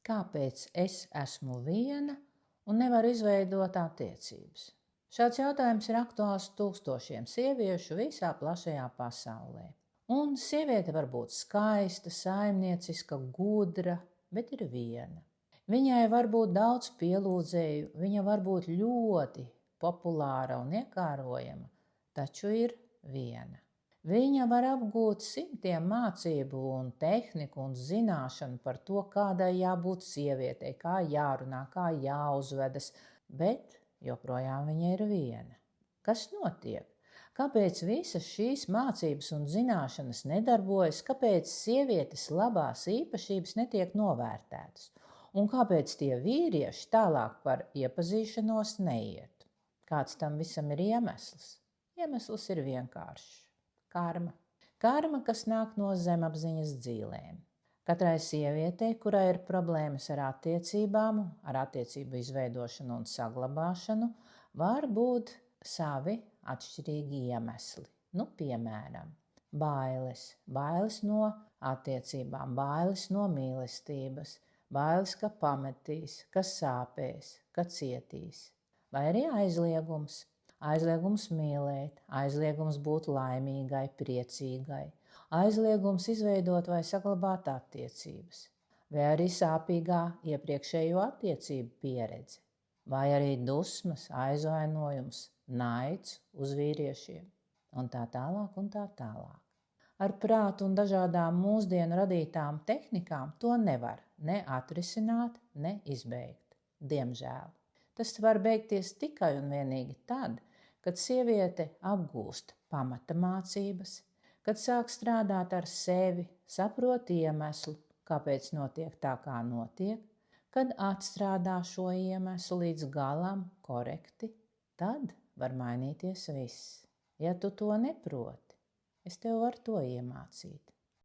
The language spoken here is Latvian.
Kāpēc es esmu viena un nevaru izveidot attiecības? Šāds jautājums ir aktuāls tūkstošiem sieviešu visā plašajā pasaulē. Un sieviete var būt skaista, saimnieciska, gudra, bet ir viena. Viņai var būt daudz pielūdzēju, viņa var būt ļoti populāra un iekārojama, taču ir viena. Viņa var apgūt simtiem mācību un tehniku un zināšanu par to, kādai jābūt sievietei, kā jārunā, kā jāuzvedas, bet joprojām viņa ir viena. Kas notiek? Kāpēc visas šīs mācības un zināšanas nedarbojas, kāpēc sievietes labās īpašības netiek novērtētas? Un kāpēc tie vīrieši tālāk par iepazīšanos neiet? Kāds tam visam ir iemesls? Iemesls ir vienkāršs. Karma. Karma, kas nāk no zemapziņas dzīlēm. Katrai sievietei, kurai ir problēmas ar attiecībām, ar attiecību izveidošanu un saglabāšanu, var būt savi atšķirīgi iemesli. Piemēram, bailes no attiecībām, bailes no mīlestības, bailes, ka pametīs, ka sāpēs, ka cietīs, vai arī aizliegums. Aizliegums mīlēt, aizliegums būt laimīgai, priecīgai, aizliegums izveidot vai saglabāt attiecības, vai arī sāpīgā iepriekšējo attiecību pieredze, vai arī dusmas, aizvainojums, naids uz vīriešiem, un tā tālāk un tā tālāk. Ar prātu un dažādām mūsdienu radītām tehnikām to nevar ne atrisināt, ne izbeigt. Diemžēl. Tas var beigties tikai un vienīgi tad, kad sieviete apgūst pamata mācības, kad sāk strādāt ar sevi, saprot iemeslu, kāpēc notiek tā, kā notiek, kad atstrādā šo iemeslu līdz galam korekti, tad var mainīties viss. Ja tu to neproti, es tev varu to iemācīt.